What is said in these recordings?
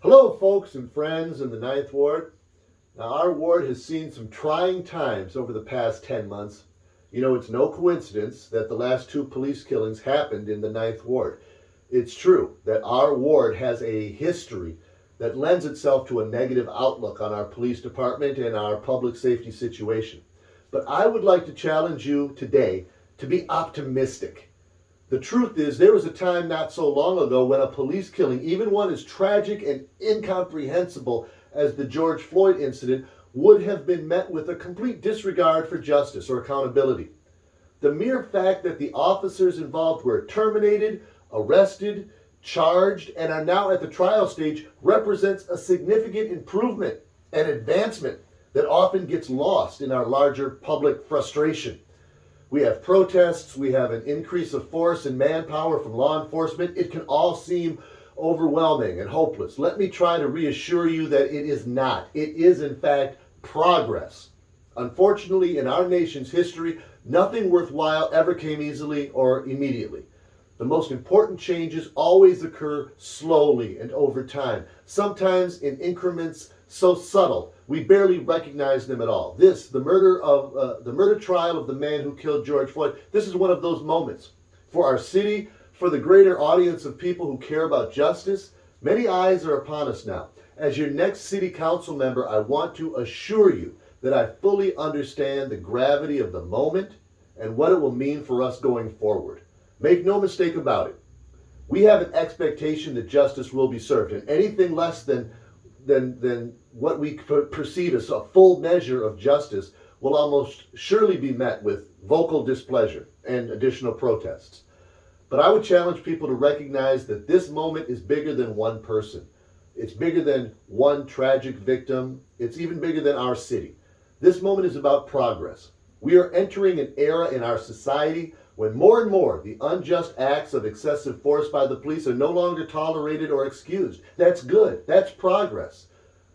Hello, folks and friends in the Ninth Ward. Now, our ward has seen some trying times over the past 10 months. You know, it's no coincidence that the last two police killings happened in the Ninth Ward. It's true that our ward has a history that lends itself to a negative outlook on our police department and our public safety situation. But I would like to challenge you today to be optimistic. The truth is, there was a time not so long ago when a police killing, even one as tragic and incomprehensible as the George Floyd incident, would have been met with a complete disregard for justice or accountability. The mere fact that the officers involved were terminated, arrested, charged, and are now at the trial stage represents a significant improvement and advancement that often gets lost in our larger public frustration. We have protests, we have an increase of force and manpower from law enforcement. It can all seem overwhelming and hopeless. Let me try to reassure you that it is not. It is, in fact, progress. Unfortunately, in our nation's history, nothing worthwhile ever came easily or immediately. The most important changes always occur slowly and over time, sometimes in increments so subtle we barely recognize them at all. The murder trial of the man who killed George Floyd, this is one of those moments. For our city, for the greater audience of people who care about justice, many eyes are upon us now. As your next city council member, I want to assure you that I fully understand the gravity of the moment and what it will mean for us going forward. Make no mistake about it. We have an expectation that justice will be served, and anything less than what we perceive as a full measure of justice will almost surely be met with vocal displeasure and additional protests. But I would challenge people to recognize that this moment is bigger than one person. It's bigger than one tragic victim. It's even bigger than our city. This moment is about progress. We are entering an era in our society when more and more the unjust acts of excessive force by the police are no longer tolerated or excused. That's good. That's progress.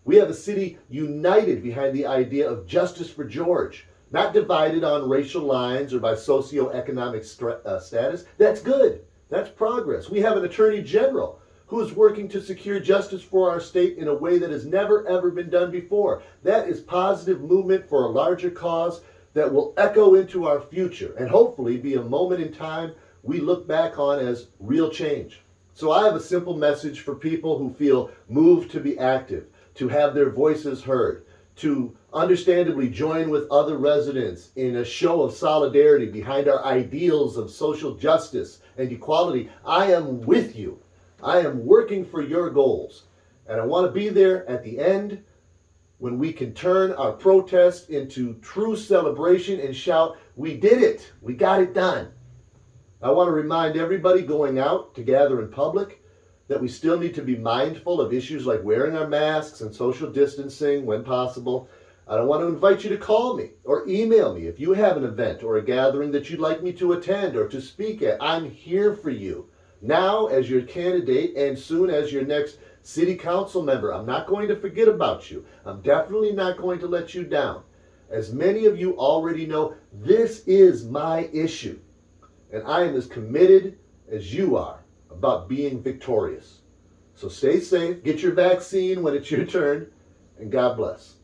We have a city united behind the idea of justice for George, not divided on racial lines or by socioeconomic status. That's good. That's progress. We have an attorney general who is working to secure justice for our state in a way that has never, ever been done before. That is positive movement for a larger cause that will echo into our future and hopefully be a moment in time we look back on as real change. So I have a simple message for people who feel moved to be active, to have their voices heard, to understandably join with other residents in a show of solidarity behind our ideals of social justice and equality. I am with you. I am working for your goals. And I want to be there at the end when we can turn our protest into true celebration and shout, "We did it! We got it done!" I want to remind everybody going out to gather in public that we still need to be mindful of issues like wearing our masks and social distancing when possible. I want to invite you to call me or email me if you have an event or a gathering that you'd like me to attend or to speak at. I'm here for you now as your candidate and soon as your next city council member. I'm not going to forget about you. I'm definitely not going to let you down. As many of you already know, this is my issue. And I am as committed as you are about being victorious. So stay safe, get your vaccine when it's your turn, and God bless.